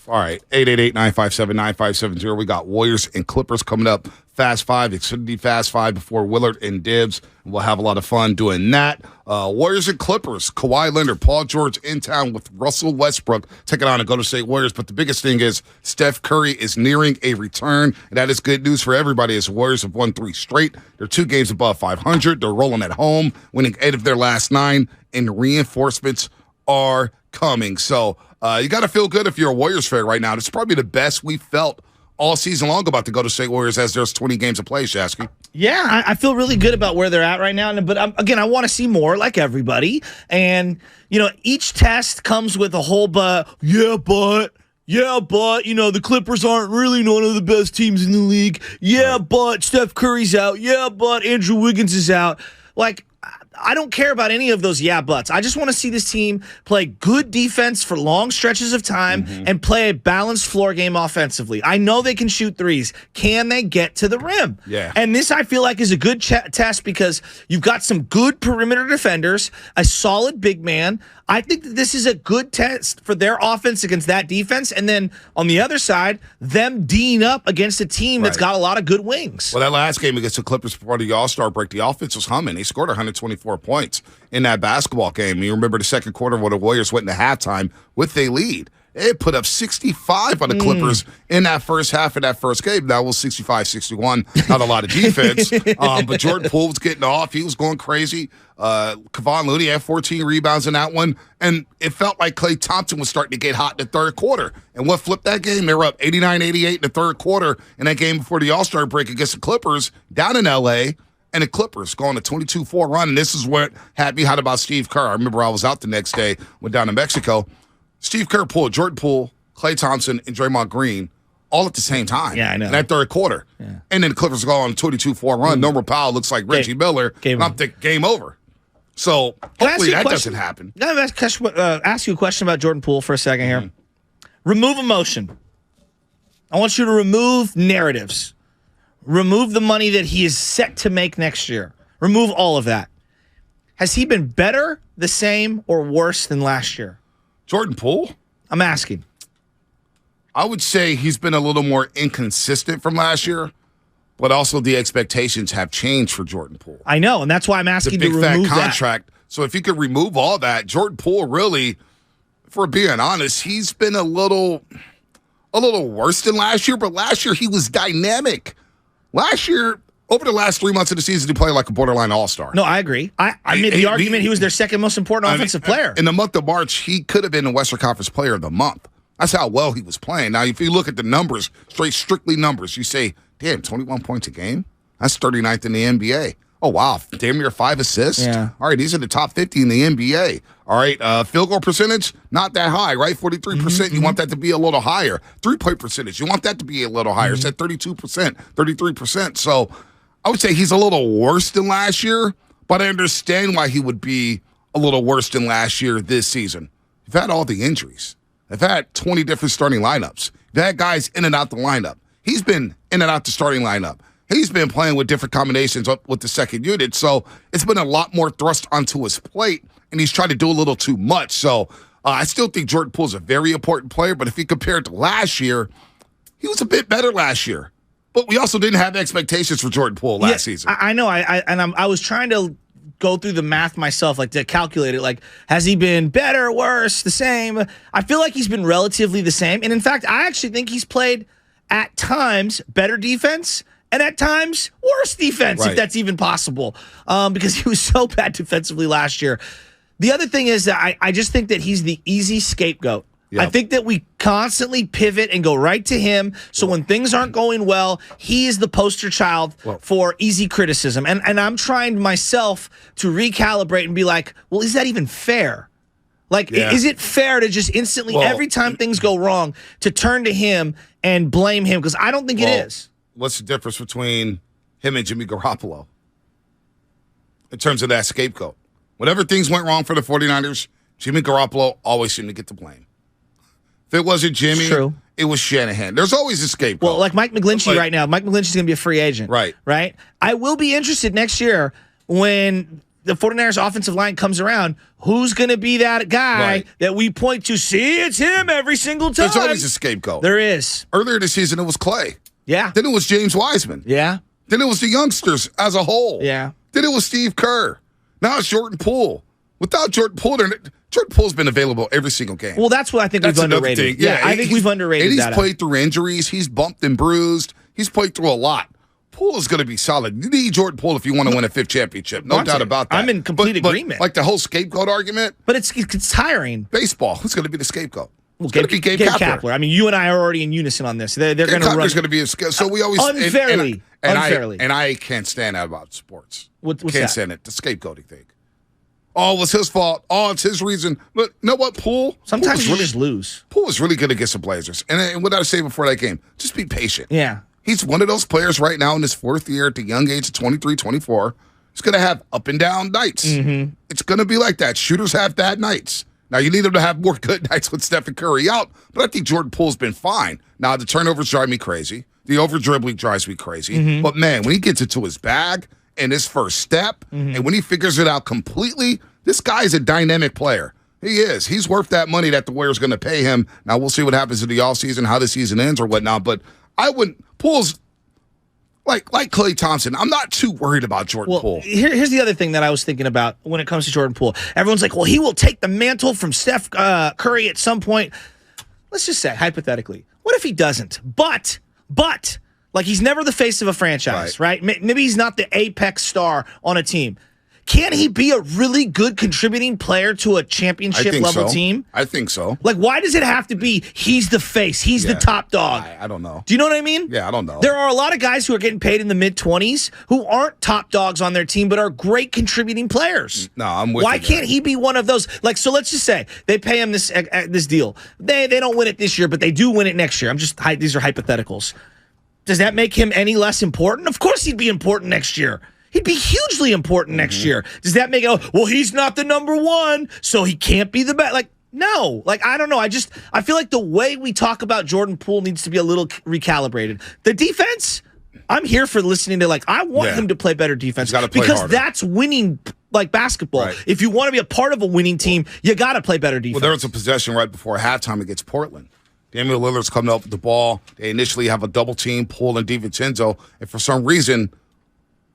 All right, 888-957-9570. We got Warriors and Clippers coming up. Fast Five, Xfinity Fast Five before Willard and Dibbs. We'll have a lot of fun doing that. Warriors and Clippers. Kawhi Leonard, Paul George in town with Russell Westbrook taking on the Golden State Warriors. But the biggest thing is Steph Curry is nearing a return, and that is good news for everybody as the Warriors have won 3 straight. They're 2 games above 500. They're rolling at home, winning 8 of their last 9, and reinforcements are coming. So you got to feel good if you're a Warriors fan right now. It's probably the best we felt all season long about the Golden State Warriors as there's 20 games of play, Shasky. Yeah, I feel really good about where they're at right now. But again, I want to see more like everybody. And, each test comes with a whole but, the Clippers aren't really one of the best teams in the league. Yeah, but Steph Curry's out. Yeah, but Andrew Wiggins is out. I don't care about any of those buts. I just want to see this team play good defense for long stretches of time and play a balanced floor game offensively. I know they can shoot threes. Can they get to the rim? Yeah. And this, I feel like, is a good test because you've got some good perimeter defenders, a solid big man. I think that this is a good test for their offense against that defense. And then on the other side, them D'ing up against a team that's got a lot of good wings. Well, that last game against the Clippers before the All-Star break, the offense was humming. They scored 124 points in that basketball game. You remember the second quarter where the Warriors went into halftime with a lead. They put up 65 on the Clippers in that first half of that first game. That was 65-61. Not a lot of defense. But Jordan Poole was getting off. He was going crazy. Kevon Looney had 14 rebounds in that one. And it felt like Klay Thompson was starting to get hot in the third quarter. And what flipped that game? They were up 89-88 in the third quarter in that game before the All-Star break against the Clippers down in L.A., and the Clippers going a 22-4 run. And this is what had me hot about Steve Kerr. I remember I was out the next day, went down to Mexico. Steve Kerr pulled Jordan Poole, Klay Thompson, and Draymond Green all at the same time. Yeah, I know. In that third quarter. Yeah. And then the Clippers go on a 22-4 run. Norman Powell looks like Reggie Miller. And I'm thinking game over. So hopefully that doesn't happen. Can I ask you a question about Jordan Poole for a second here? Remove emotion. I want you to remove narratives. Remove the money that he is set to make next year. Remove all of that. Has he been better, the same, or worse than last year? Jordan Poole? I'm asking. I would say he's been a little more inconsistent from last year, but also the expectations have changed for Jordan Poole. I know, and that's why I'm asking to remove that. Big fat contract. So if you could remove all that, Jordan Poole really, if we're being honest, he's been a little worse than last year, but last year he was dynamic. Last year, over the last 3 months of the season, he played like a borderline all-star. No, I agree. I made the argument he was their second most important offensive player. In the month of March, he could have been the Western Conference Player of the Month. That's how well he was playing. Now, if you look at the numbers, strictly numbers, you say, damn, 21 points a game? That's 39th in the NBA. Oh, wow. Damn near 5 assists? Yeah. All right, these are the top 50 in the NBA. All right, field goal percentage, not that high, right? 43%. You want that to be a little higher. 3-point percentage, you want that to be a little higher. It's at 32%, 33%. So I would say he's a little worse than last year, but I understand why he would be a little worse than last year this season. You've had all the injuries. They've had 20 different starting lineups. You've had guys in and out the lineup. He's been in and out the starting lineup. He's been playing with different combinations up with the second unit, so it's been a lot more thrust onto his plate, and he's trying to do a little too much. So I still think Jordan Poole is a very important player, but if you compare it to last year, he was a bit better last year. But we also didn't have expectations for Jordan Poole last season. I know. I was trying to go through the math myself, like to calculate it. Like, has he been better, worse, the same? I feel like he's been relatively the same. And in fact, I actually think he's played at times better defense and at times worse defense, if that's even possible, because he was so bad defensively last year. The other thing is that I just think that he's the easy scapegoat. Yep. I think that we constantly pivot and go right to him. So when things aren't going well, he is the poster child for easy criticism. And I'm trying myself to recalibrate and be like, well, is that even fair? Like, is it fair to just instantly, every time things go wrong, to turn to him and blame him? Because I don't think it is. What's the difference between him and Jimmy Garoppolo in terms of that scapegoat? Whenever things went wrong for the 49ers, Jimmy Garoppolo always seemed to get the blame. If it wasn't Jimmy, it was Shanahan. There's always a scapegoat. Well, like Mike McGlinchey right now. Mike McGlinchey's going to be a free agent. Right. I will be interested next year when the 49ers offensive line comes around, who's going to be that guy that we point to? See, it's him every single time. There's always a scapegoat. There is. Earlier this season, it was Clay. Yeah. Then it was James Wiseman. Yeah. Then it was the youngsters as a whole. Yeah. Then it was Steve Kerr. Now it's Jordan Poole. Without Jordan Poole, Jordan Poole's been available every single game. Well, that's what I think we've underrated. Yeah, I think we've underrated that. And he's played through injuries. He's bumped and bruised. He's played through a lot. Poole is going to be solid. You need Jordan Poole if you want to win a 5th championship. No doubt about that. I'm in complete agreement. Like the whole scapegoat argument. But it's tiring. Baseball. Who's going to be the scapegoat? It's going to be Gabe Kapler. I mean, you and I are already in unison on this. They're going to run. Kapler's going to be a scapegoat. So we always unfairly. And I can't stand that about sports. What's can't stand it. The scapegoating thing. Oh, it was his fault. Oh, it's his reason. But you know what, Poole? Sometimes you just lose. Poole was really good against the Blazers. And what I say before that game, just be patient. Yeah. He's one of those players right now in his 4th year at the young age of 23, 24. He's going to have up and down nights. Mm-hmm. It's going to be like that. Shooters have bad nights. Now, you need him to have more good nights with Stephen Curry out, but I think Jordan Poole's been fine. Now, the turnovers drive me crazy. The over-dribbling drives me crazy. Mm-hmm. But, man, when he gets into his bag and his first step, and when he figures it out completely, this guy's a dynamic player. He is. He's worth that money that the Warriors are going to pay him. Now, we'll see what happens in the offseason, how the season ends or whatnot, but I wouldn't. Poole's like Klay Thompson. I'm not too worried about Jordan Poole. Here's the other thing that I was thinking about when it comes to Jordan Poole. Everyone's like, well, he will take the mantle from Steph Curry at some point. Let's just say, hypothetically, what if he doesn't? But, like he's never the face of a franchise, right? Maybe he's not the apex star on a team. Can he be a really good contributing player to a championship-level team? I think so. Like, why does it have to be he's the face, he's the top dog? I don't know. Do you know what I mean? Yeah, I don't know. There are a lot of guys who are getting paid in the mid-20s who aren't top dogs on their team but are great contributing players. No, I'm with you. Why can't he be one of those? Like, so let's just say they pay him this deal. They don't win it this year, but they do win it next year. These are hypotheticals. Does that make him any less important? Of course he'd be important next year. He'd be hugely important next year. Does that make it, well, he's not the number one, so he can't be the best? Like, no. Like, I don't know. I feel like the way we talk about Jordan Poole needs to be a little recalibrated. The defense, I'm here for listening to, like, I want him to play better defense because that's winning, like, basketball. Right. If you want to be a part of a winning team, you got to play better defense. Well, there was a possession right before halftime against Portland. Damian Lillard's coming up with the ball. They initially have a double team, Poole and DiVincenzo, and for some reason,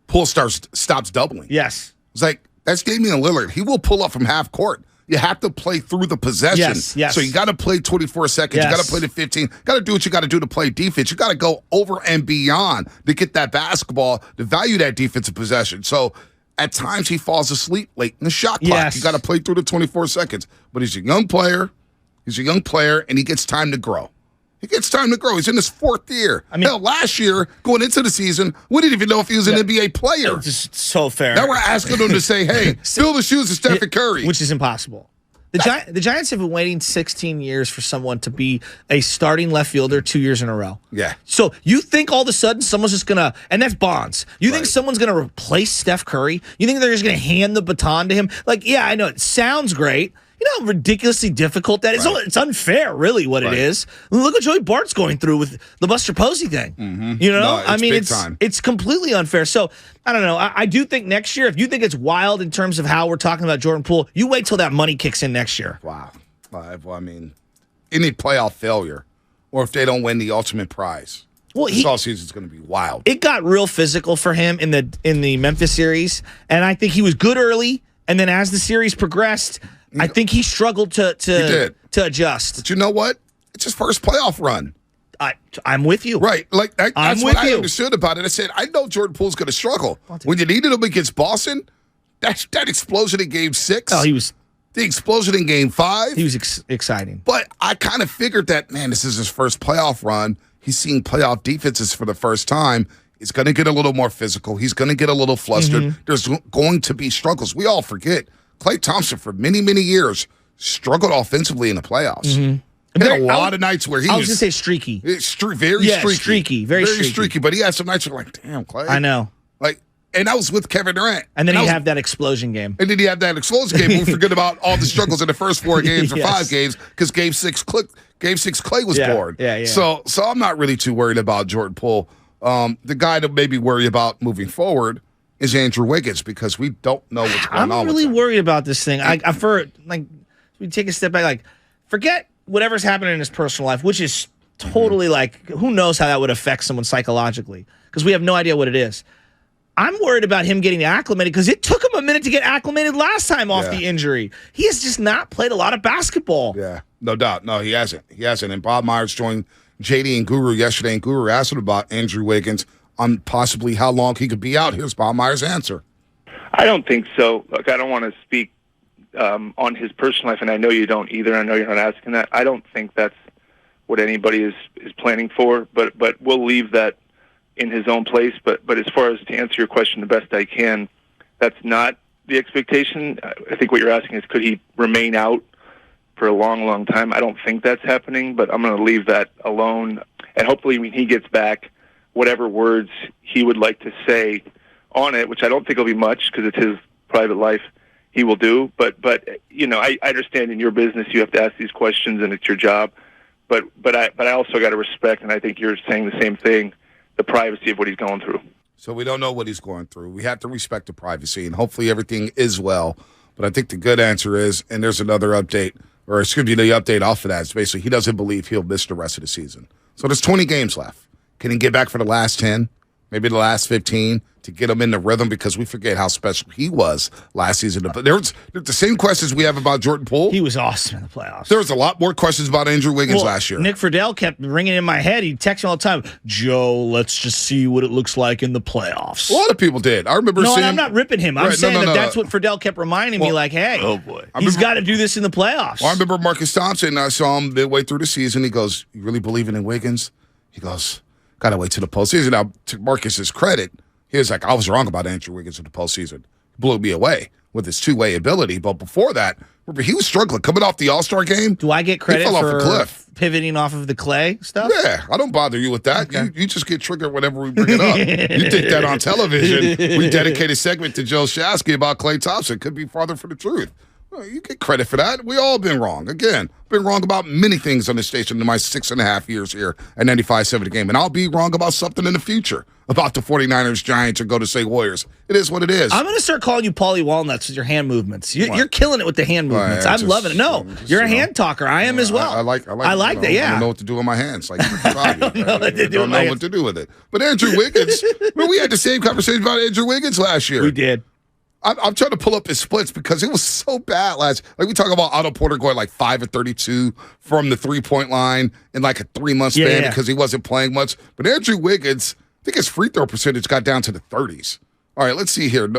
Poole stops doubling. Yes. It's like, that's Damian Lillard. He will pull up from half court. You have to play through the possession. Yes. So you got to play 24 seconds. You got to play the 15. Got to do what you got to do to play defense. You got to go over and beyond to get that basketball, to value that defensive possession. So at times he falls asleep late in the shot clock. Yes. You got to play through the 24 seconds. But he's a young player. He's a young player, and he gets time to grow. He gets time to grow. He's in his 4th year. I mean, hell, last year, going into the season, we didn't even know if he was an NBA player. It's just so fair. Now we're asking him to say, hey, fill the shoes of Stephen Curry. Which is impossible. The Giants have been waiting 16 years for someone to be a starting left fielder 2 years in a row. Yeah. So you think all of a sudden someone's just going to, and that's Bonds. You think someone's going to replace Steph Curry? You think they're just going to hand the baton to him? Like, yeah, I know it sounds great. You know how ridiculously difficult that is? It's unfair, really, what it is. Look what Joey Bart's going through with the Buster Posey thing. Mm-hmm. You know? No, I mean, it's completely unfair. So, I don't know. I do think next year, if you think it's wild in terms of how we're talking about Jordan Poole, you wait till that money kicks in next year. Wow. Well, I mean, any playoff failure, or if they don't win the ultimate prize, this offseason is going to be wild. It got real physical for him in the Memphis series, and I think he was good early, and then as the series progressed, I think he struggled to adjust. But you know what? It's his first playoff run. I'm with you. Right. Like that's what I understood about it. I said, I know Jordan Poole's going to struggle. When you needed him against Boston, that explosion in Game 6. Oh, he was. The explosion in Game 5. He was exciting. But I kind of figured that, man, this is his first playoff run. He's seeing playoff defenses for the first time. He's going to get a little more physical. He's going to get a little flustered. Mm-hmm. There's going to be struggles. We all forget. Klay Thompson, for many, many years, struggled offensively in the playoffs. Mm-hmm. He had a lot of nights where he was... I was going to say streaky. Very streaky. Very streaky. But he had some nights where like, damn, Klay. I know. Like, and that was with Kevin Durant. And then he'd have that explosion game. And then he had that explosion game. We forget about all the struggles in the first 4 games or 5 games because Game 6 Klay was bored. Yeah. So I'm not really too worried about Jordan Poole. The guy to maybe worry about moving forward is Andrew Wiggins because we don't know what's going on. I'm really with worried about this thing. We take a step back. Like, forget whatever's happening in his personal life, which is totally who knows how that would affect someone psychologically because we have no idea what it is. I'm worried about him getting acclimated because it took him a minute to get acclimated last time off the injury. He has just not played a lot of basketball. Yeah, no doubt. No, he hasn't. He hasn't. And Bob Myers joined JD and Guru yesterday, and Guru asked him about Andrew Wiggins on possibly how long he could be out. Here's Bob Myers' answer. I don't think so. Look, I don't want to speak on his personal life, and I know you don't either. I know you're not asking that. I don't think that's what anybody is planning for, but we'll leave that in his own place. But as far as to answer your question the best I can, that's not the expectation. I think what you're asking is could he remain out for a long, long time? I don't think that's happening, but I'm going to leave that alone. And hopefully when he gets back, whatever words he would like to say on it, which I don't think will be much because it's his private life, he will do. But I understand in your business you have to ask these questions and it's your job. But I also got to respect, and I think you're saying the same thing, the privacy of what he's going through. So we don't know what he's going through. We have to respect the privacy, and hopefully everything is well. But I think the good answer is, and there's another update, or excuse me, the update off of that is basically he doesn't believe he'll miss the rest of the season. So there's 20 games left. Can he get back for the last 10, maybe the last 15, to get him in the rhythm? Because we forget how special he was last season. But there's the same questions we have about Jordan Poole. He was awesome in the playoffs. There was a lot more questions about Andrew Wiggins last year. Nick Friedel kept ringing in my head. He'd text me all the time, Joe, let's just see what it looks like in the playoffs. A lot of people did. I remember seeing... No, I'm not ripping him. I'm saying that's what Friedel kept reminding me, like, hey, oh boy, he's got to do this in the playoffs. Well, I remember Marcus Thompson. I saw him midway through the season. He goes, you really believing in Wiggins? He goes, got to wait till the postseason. Now, to Marcus's credit, he was like, I was wrong about Andrew Wiggins in the postseason. He blew me away with his two-way ability. But before that, remember, he was struggling. Coming off the All-Star game, do I get credit off for a cliff. Pivoting off of the Clay stuff? Yeah, I don't bother you with that. Okay. You just get triggered whenever we bring it up. You think that on television. We dedicate a segment to Joe Shasky about Klay Thompson. Could be farther from the truth. Well, you get credit for that. We all been wrong. Again, been wrong about many things on the station in my 6.5 years here at 95.7 The Game. And I'll be wrong about something in the future about the 49ers, Giants, or Golden State Warriors. It is what it is. I'm going to start calling you Paulie Walnuts with your hand movements. You're killing it with the hand movements. I'm loving it. No, you're a hand talker. I am as well. I like that, yeah. I don't know what to do with my hands. Like, I don't know what to do with it. But Andrew Wiggins, we had the same conversation about Andrew Wiggins last year. We did. I'm trying to pull up his splits because it was so bad last. Like we talk about Otto Porter going like 5 of 32 from the 3-point line in like a 3-month span because he wasn't playing much. But Andrew Wiggins, I think his free throw percentage got down to the 30s. All right, let's see here.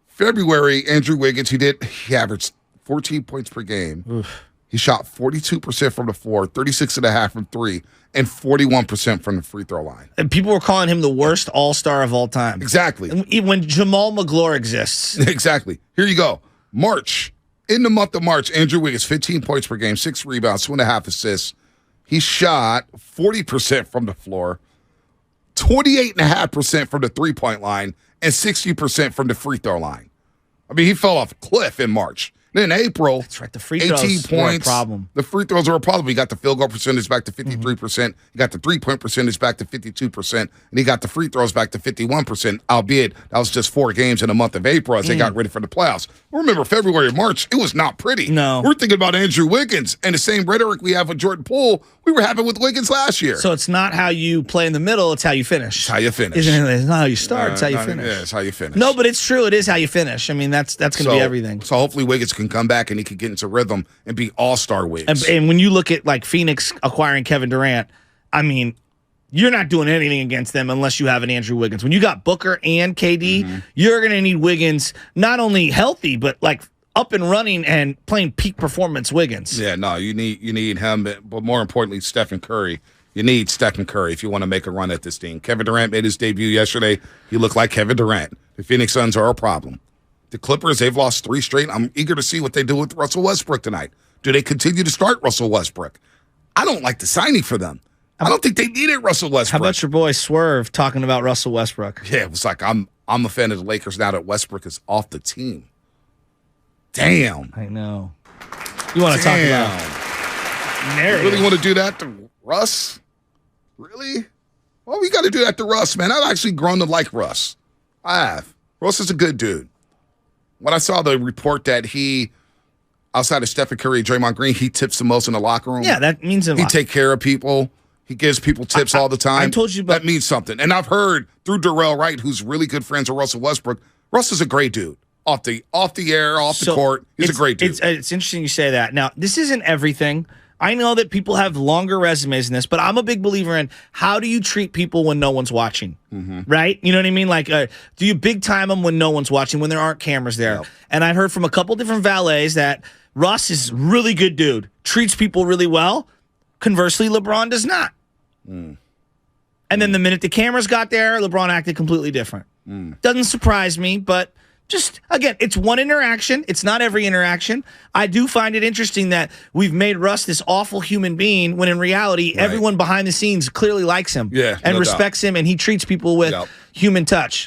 February, Andrew Wiggins, he averaged 14 points per game. Oof. He shot 42% from the floor, 36.5 from three, and 41% from the free throw line. And people were calling him the worst all-star of all time. Exactly. When Jamal McGlure exists. Exactly. Here you go. March. In the month of March, Andrew Wiggins, 15 points per game, 6 rebounds, 2.5 assists. He shot 40% from the floor, 28.5% from the three-point line, and 60% from the free throw line. I mean, he fell off a cliff in March. Then in April, that's right. The free throws 18 points. Were a problem. The free throws were a problem. He got the field goal percentage back to 53%. He got the three-point percentage back to 52%. And he got the free throws back to 51%, albeit that was just 4 games in the month of April as they got ready for the playoffs. Remember, February and March, it was not pretty. No. We're thinking about Andrew Wiggins and the same rhetoric we have with Jordan Poole, we were having with Wiggins last year. So it's not how you play in the middle, it's how you finish. It's how you finish. Isn't it? It's not how you start, it's how you finish. Yeah, it's how you finish. No, but it's true. It is how you finish. I mean, that's going to be everything. So hopefully Wiggins can come back and he can get into rhythm and be all-star Wiggins. And when you look at like Phoenix acquiring Kevin Durant, I mean, you're not doing anything against them unless you have an Andrew Wiggins. When you got Booker and KD, you're going to need Wiggins not only healthy, but like up and running and playing peak performance Wiggins. Yeah, no, you need him, but more importantly, Stephen Curry. You need Stephen Curry if you want to make a run at this team. Kevin Durant made his debut yesterday. He looked like Kevin Durant. The Phoenix Suns are a problem. The Clippers, they've lost 3 straight. I'm eager to see what they do with Russell Westbrook tonight. Do they continue to start Russell Westbrook? I don't like the signing for them. I don't think they needed Russell Westbrook. How about your boy Swerve talking about Russell Westbrook? Yeah, it was like I'm a fan of the Lakers now that Westbrook is off the team. Damn. I know. You want to talk about narrative? You really want to do that to Russ? Really? Well, we got to do that to Russ, man. I've actually grown to like Russ. I have. Russ is a good dude. When I saw the report that he, outside of Stephen Curry and Draymond Green, he tips the most in the locker room. Yeah, that means a lot. He take care of people. He gives people tips all the time. I told you about that means something. And I've heard through Darrell Wright, who's really good friends with Russell Westbrook. Russ is a great dude. Off the air, off the court. He's a great dude. It's interesting you say that. Now, this isn't everything. I know that people have longer resumes than this, but I'm a big believer in how do you treat people when no one's watching, right? You know what I mean? Like, do you big time them when no one's watching, when there aren't cameras there? Yep. And I've heard from a couple different valets that Russ is really good dude, treats people really well. Conversely, LeBron does not. And then the minute the cameras got there, LeBron acted completely different. Doesn't surprise me, but just, again, it's one interaction. It's not every interaction. I do find it interesting that we've made Russ this awful human being when in reality, everyone behind the scenes clearly likes him and respects him, and he treats people with human touch.